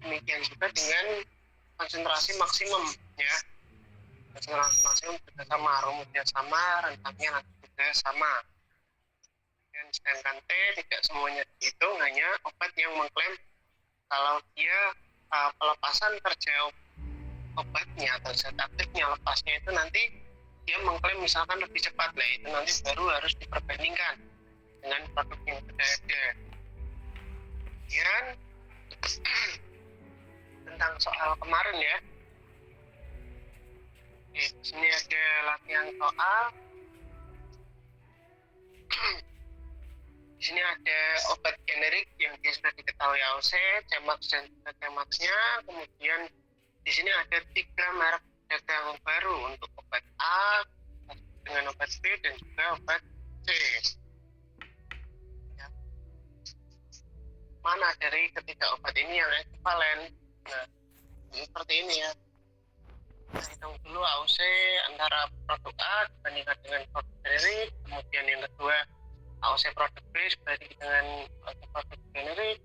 demikian juga dengan konsentrasi maksimum ya. Konsentrasi maksimum juga sama, rumusnya sama, rentangnya juga sama. Dan sedangkan T tidak semuanya dihitung, hanya obat yang mengklaim kalau dia pelepasan kerja obatnya atau zat aktifnya lepasnya itu nanti dia mengklaim misalkan lebih cepat, lah itu nanti baru harus diperbandingkan dengan produk yang sudah ada. Kemudian tentang soal kemarin ya. Oke, di sini ada latihan soal. Di sini ada obat generik yang dia sudah diketahui AOC, Cemax dan Cemaxnya. Kemudian di sini ada 3 merek dagang baru untuk obat A dengan obat B dan juga obat C. Ya. Mana dari ketiga obat ini yang ekivalen? Nah, seperti ini ya. Kita hitung dulu AOC antara produk A dibandingkan dengan produk generik. Kemudian yang kedua AOC produk B dibanding dengan produk generik.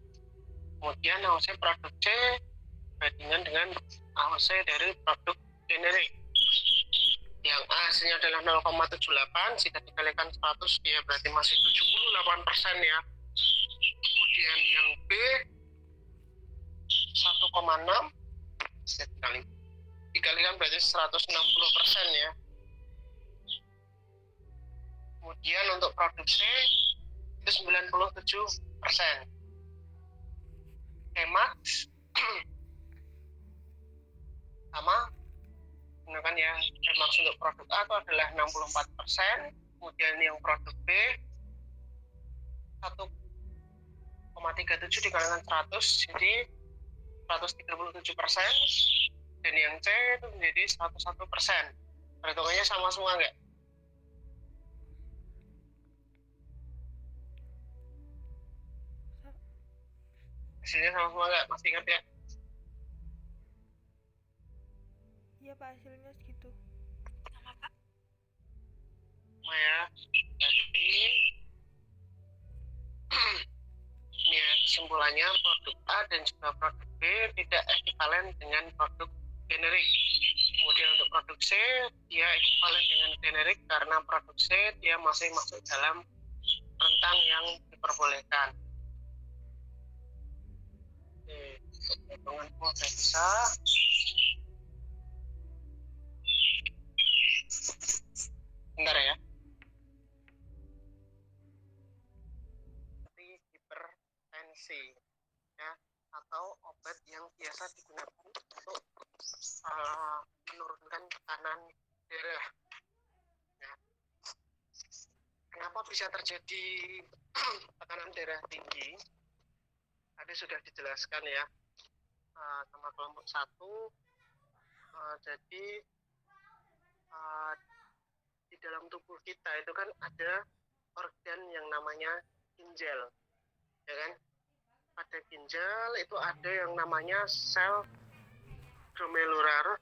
Kemudian AOC produk C dibandingkan dengan AOC dari produk generik. Yang A hasilnya adalah 0,78, jika dikalikan 100 dia berarti masih 78% ya. Kemudian yang B 1,6 dikalikan berarti 160% ya. Kemudian untuk produk C itu 97%. Cemax sama gunakan ya. Cemax untuk produk A itu adalah 64%. Kemudian yang produk B 1,37 dikalikan 100 jadi 137%. Dan yang C itu menjadi 101%. Perhitungannya sama semua enggak? Hasilnya sama semua enggak? Masih ingat ya? Iya Pak, hasilnya segitu. Sama Pak. Sama ya. Jadi ini ya, kesimpulannya produk A dan juga produk B tidak ekivalen dengan produk generik. Kemudian untuk produk C dia ekivalen dengan generik karena produk C dia masih masuk dalam rentang yang diperbolehkan. Oke, hitunganku sudah bisa. Bentar ya. Seperti hipertensi ya, atau obat yang biasa digunakan untuk menurunkan tekanan darah. Ya. Kenapa bisa terjadi tekanan darah tinggi? Tadi sudah dijelaskan ya sama kelompok 1. Jadi di dalam tubuh kita itu kan ada organ yang namanya ginjal, ya kan? Pada ginjal itu ada yang namanya sel glomerular,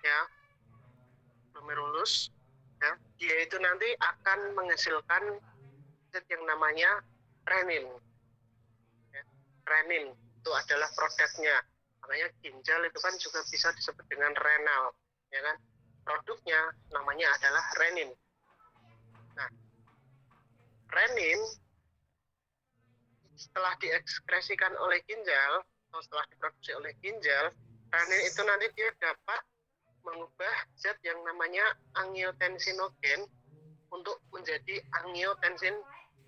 ya, glomerulus, ya. Dia itu nanti akan menghasilkan zat yang namanya renin. Ya. Renin itu adalah produknya. Makanya ginjal itu kan juga bisa disebut dengan renal, ya kan? Produknya namanya adalah renin. Nah, renin setelah diekskresikan oleh ginjal atau setelah diproduksi oleh ginjal, renin itu nanti dia dapat mengubah zat yang namanya angiotensinogen untuk menjadi angiotensin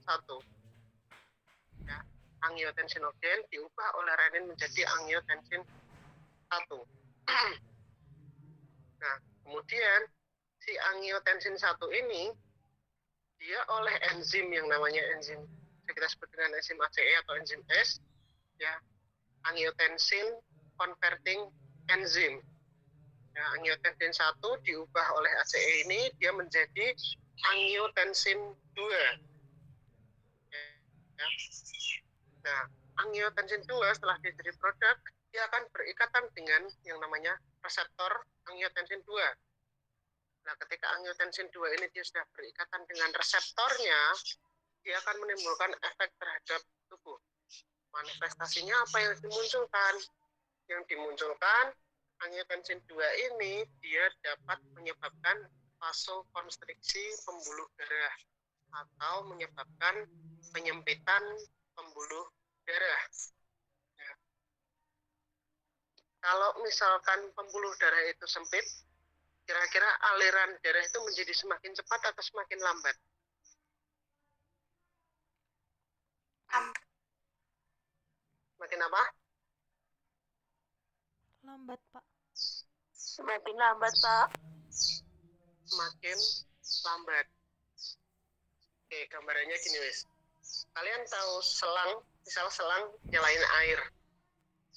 1. Ya, angiotensinogen diubah oleh renin menjadi angiotensin 1. Nah, kemudian si angiotensin 1 ini dia oleh enzim yang namanya enzim kita sebut dengan enzim ACE atau enzim S, ya, angiotensin converting enzim. Ya, angiotensin 1 diubah oleh ACE ini dia menjadi angiotensin 2. Ya. Nah, angiotensin 2 setelah dia jadi produk, dia akan berikatan dengan yang namanya reseptor angiotensin 2. Nah, ketika angiotensin 2 ini dia sudah berikatan dengan reseptornya, dia akan menimbulkan efek terhadap tubuh. Manifestasinya apa yang dimunculkan? Yang dimunculkan angiotensin 2 ini dia dapat menyebabkan vasokonstriksi pembuluh darah atau menyebabkan penyempitan pembuluh darah. Ya. Kalau misalkan pembuluh darah itu sempit, kira-kira aliran darah itu menjadi semakin cepat atau semakin lambat? Semakin apa? Lambat, Pak. Semakin lambat, Pak. Semakin lambat. Oke, gambarannya gini wis. Kalian tahu selang, misal selang nyalain air.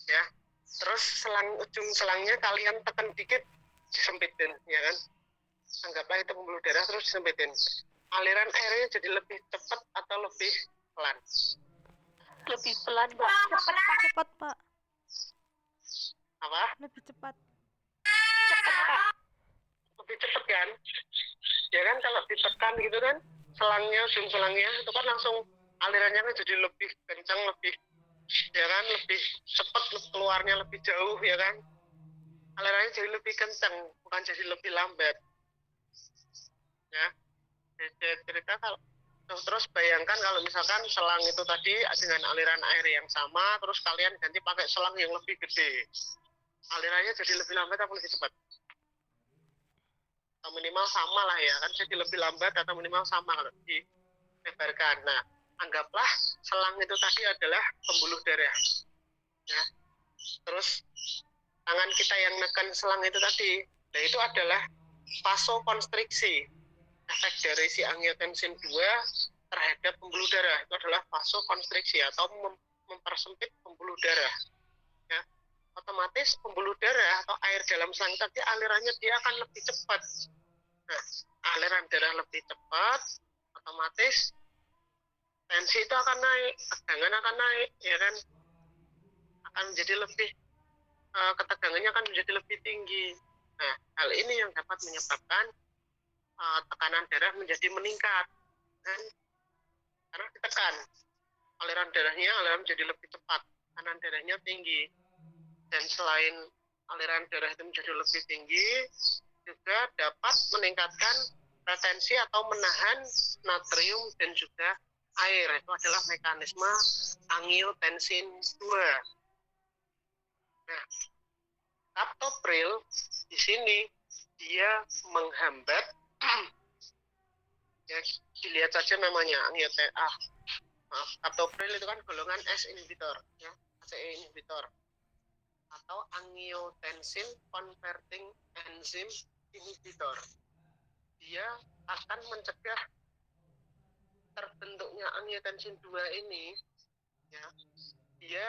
Ya. Terus ujung selangnya kalian tekan dikit disempitin, ya kan? Anggaplah itu pembuluh darah terus disempitin. Aliran airnya jadi lebih cepat atau lebih pelan? Lebih pelan, Pak. Cepat, Pak. Apa? Lebih cepat. Cepat, Pak. Lebih cepat kan? Ya kan kalau ditekan gitu kan, ujung selangnya itu kan langsung alirannya kan jadi lebih kencang, lebih ya kan, lebih cepat keluarnya lebih jauh ya kan? Alirannya jadi lebih kencang, bukan jadi lebih lambat. Ya. Jadi cerita kalau terus bayangkan kalau misalkan selang itu tadi dengan aliran air yang sama, terus kalian ganti pakai selang yang lebih gede, alirannya jadi lebih lambat atau lebih cepat? Atau minimal sama lah ya kan, jadi lebih lambat atau minimal sama kalau dilebarkan. Nah, anggaplah selang itu tadi adalah pembuluh darah. Ya. Terus tangan kita yang neken selang itu tadi, nah itu adalah vasokonstriksi. Efek dari si angiotensin 2 terhadap pembuluh darah itu adalah vasokonstriksi atau mempersempit pembuluh darah. Ya. Otomatis pembuluh darah atau air dalam selang tadi alirannya dia akan lebih cepat. Nah, aliran darah lebih cepat, otomatis tensi itu akan naik, tegangan akan naik, ya kan? Akan menjadi lebih ketegangannya akan menjadi lebih tinggi. Nah, hal ini yang dapat menyebabkan tekanan darah menjadi meningkat, kan? Karena ditekan, aliran darahnya menjadi lebih cepat, tekanan darahnya tinggi. Dan selain aliran darah itu menjadi lebih tinggi, juga dapat meningkatkan retensi atau menahan natrium dan juga air. Itu adalah mekanisme angiotensin 2. Nah, captopril di sini dia menghambat ya, dilihat saja namanya captopril itu kan golongan S inhibitor ya, ACE inhibitor atau angiotensin converting enzyme inhibitor. Dia akan mencegah terbentuknya angiotensin 2 ini ya. Dia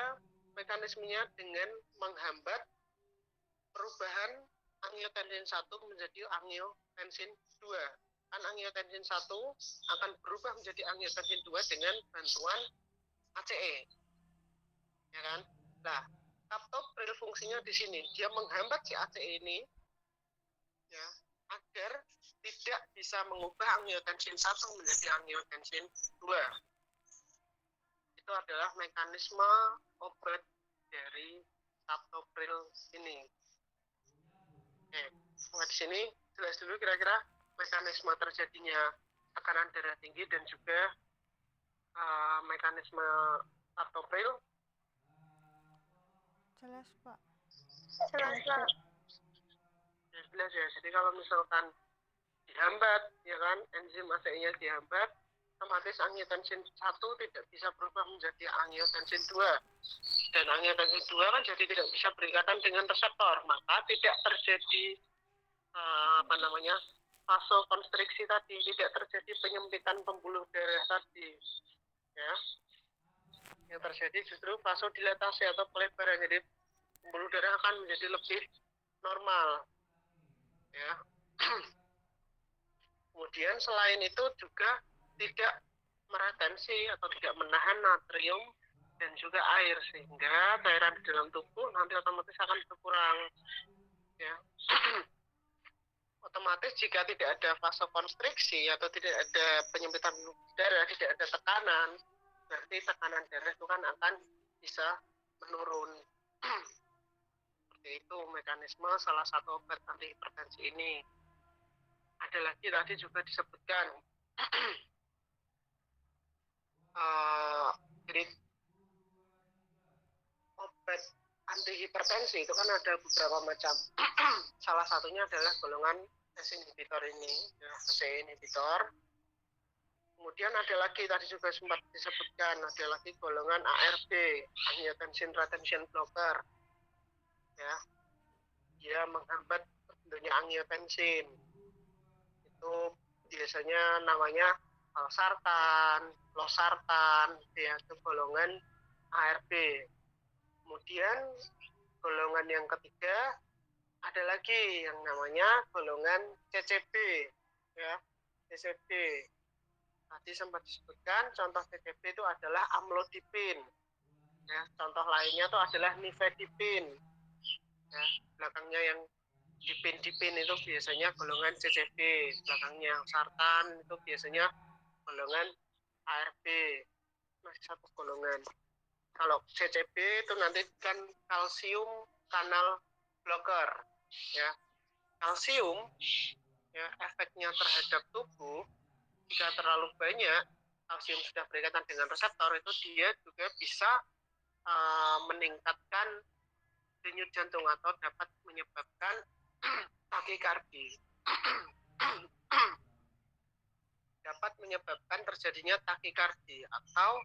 mekanismenya dengan menghambat perubahan angiotensin 1 menjadi angiotensin 2. Kan angiotensin 1 akan berubah menjadi angiotensin 2 dengan bantuan ACE. Ya kan? Nah, captopril fungsinya di sini, dia menghambat si ACE ini ya, agar tidak bisa mengubah angiotensin 1 menjadi angiotensin 2. Itu adalah mekanisme obat dari captopril ini. Oke, di sini jelas dulu kira-kira mekanisme terjadinya tekanan darah tinggi dan juga mekanisme captopril. Jelas, Pak. Jelas, Pak. Jelas ya. Jadi kalau misalkan dihambat, ya kan, enzim ACE-nya dihambat, otomatis angiotensin 1 tidak bisa berubah menjadi angiotensin 2. Dan angiotensin 2 kan jadi tidak bisa berikatan dengan reseptor, maka tidak terjadi vasokonstriksi tadi, tidak terjadi penyempitan pembuluh darah tadi. Ya. Yang terjadi justru vasodilatasi atau pelebaran, jadi pembuluh darah akan menjadi lebih normal. Ya. Kemudian selain itu juga tidak meretensi atau tidak menahan natrium dan juga air, sehingga cairan di dalam tubuh nanti otomatis akan berkurang. Ya. Otomatis jika tidak ada vasokonstriksi atau tidak ada penyempitan darah, tidak ada tekanan, berarti tekanan darah itu kan akan bisa menurun. Seperti itu mekanisme salah satu obat anti hipertensi ini. Ada lagi tadi juga disebutkan jadi obat anti hipertensi itu kan ada beberapa macam. Salah satunya adalah golongan ACE inhibitor ini, ya, ACE inhibitor. Kemudian ada lagi tadi juga sempat disebutkan, ada lagi golongan ARB, angiotensin retention blocker. Ya, dia menghambat terbentuknya angiotensin. Itu biasanya namanya valsartan, losartan, ya, itu golongan ARB. Kemudian golongan yang ketiga ada lagi yang namanya golongan CCB, ya, CCB. Tadi sempat disebutkan contoh CCB itu adalah amlodipin, ya, contoh lainnya itu adalah nifedipin, ya, belakangnya yang dipin itu biasanya golongan CCB, belakangnya sartan itu biasanya golongan ARB, masih satu golongan. Kalau CCB itu nanti kan kalsium kanal blocker, ya. Kalsium, ya, efeknya terhadap tubuh jika terlalu banyak kalsium sudah berikatan dengan reseptor itu dia juga bisa meningkatkan denyut jantung atau dapat menyebabkan takikardi. Dapat menyebabkan terjadinya takikardi atau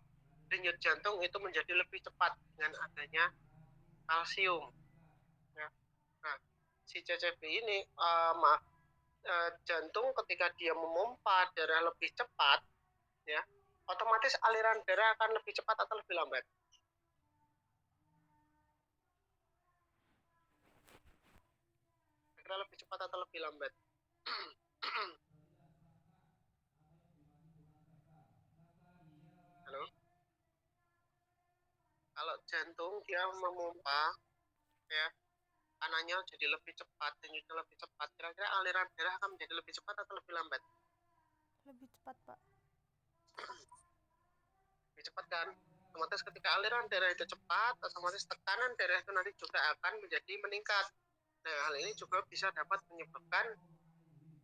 denyut jantung itu menjadi lebih cepat dengan adanya kalsium. Ya. Nah, si CCB ini, jantung ketika dia memompa darah lebih cepat, ya, otomatis aliran darah akan lebih cepat atau lebih lambat? Kira lebih cepat atau lebih lambat? Halo? Kalau jantung dia memompa, ya, kanannya jadi lebih cepat, denyutnya lebih cepat, kira-kira aliran darah akan menjadi lebih cepat atau lebih lambat? Lebih cepat, Pak. Lebih cepat kan? Otomatis ketika aliran darah itu cepat, otomatis tekanan darah itu nanti juga akan menjadi meningkat. Nah, hal ini juga bisa dapat menyebabkan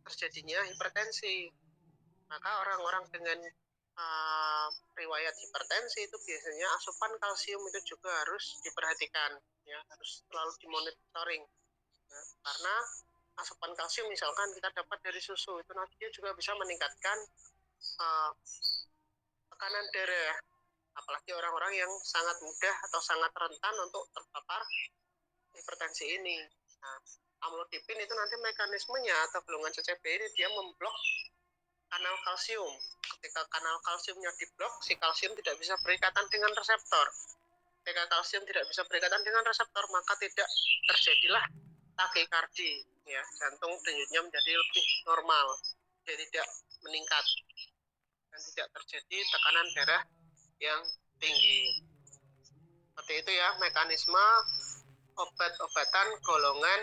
terjadinya hipertensi. Maka orang-orang dengan riwayat hipertensi itu biasanya asupan kalsium itu juga harus diperhatikan, ya, harus selalu dimonitoring, ya, karena asupan kalsium misalkan kita dapat dari susu itu nanti dia juga bisa meningkatkan tekanan darah, apalagi orang-orang yang sangat mudah atau sangat rentan untuk terpapar hipertensi ini. Nah, amlodipin itu nanti mekanismenya atau golongan CCB ini dia memblok kanal kalsium. Ketika kanal kalsiumnya diblok, si kalsium tidak bisa berikatan dengan reseptor. Ketika kalsium tidak bisa berikatan dengan reseptor, maka tidak terjadilah takikardi, ya, jantung denyutnya menjadi lebih normal, jadi tidak meningkat dan tidak terjadi tekanan darah yang tinggi. Seperti itu ya mekanisme obat-obatan golongan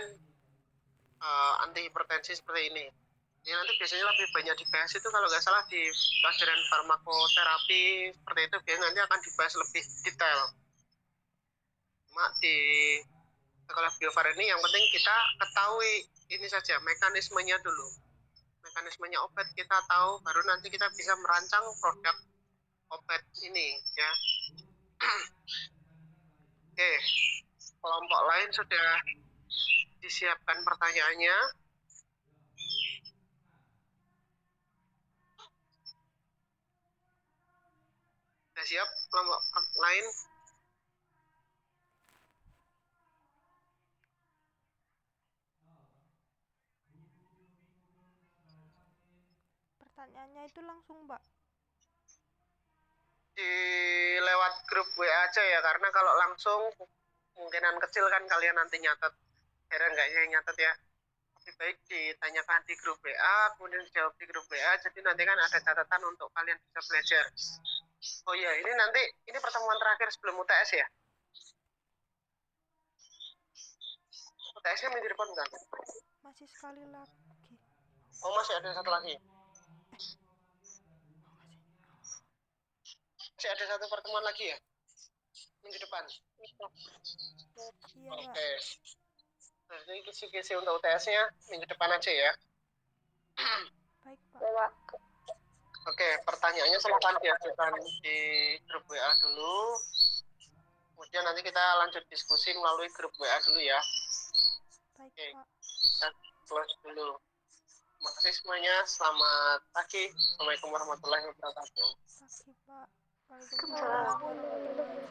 anti hipertensi seperti ini. Ini nanti biasanya lebih banyak dibahas itu kalau nggak salah di pelajaran farmakoterapi seperti itu, biasanya nanti akan dibahas lebih detail. Cuma di sekolah biofar ini yang penting kita ketahui ini saja mekanismenya dulu. Mekanismenya obat kita tahu, baru nanti kita bisa merancang produk obat ini, ya. Oke, kelompok lain sudah disiapkan pertanyaannya. Sudah siap kelompok lain? Pertanyaannya itu langsung, Mbak. Di lewat grup WA aja ya, karena kalau langsung kemungkinan kecil kan kalian nanti nyatet, heran nggak ya nyatet ya. Lebih baik ditanyakan di grup WA, kemudian dijawab di grup WA, jadi nanti kan ada catatan untuk kalian bisa belajar. Oh iya, ini nanti, ini pertemuan terakhir sebelum UTS ya? UTS-nya minggu depan kan? Masih sekali lagi. Oh, masih ada satu lagi? Masih ada satu pertemuan lagi ya? Minggu depan. Iya, Pak. Oke. Berarti kisi-kisi untuk UTS-nya minggu depan aja ya. Baik, Pak. Ya, Pak. Oke, pertanyaannya silakan diajukan di grup WA dulu. Kemudian nanti kita lanjut diskusi melalui grup WA dulu ya. Baik, Oke. Pak. Kita close dulu. Terima kasih semuanya. Selamat pagi. Assalamualaikum warahmatullahi wabarakatuh. Pagi, Pak. Waalaikumsalam warahmatullahi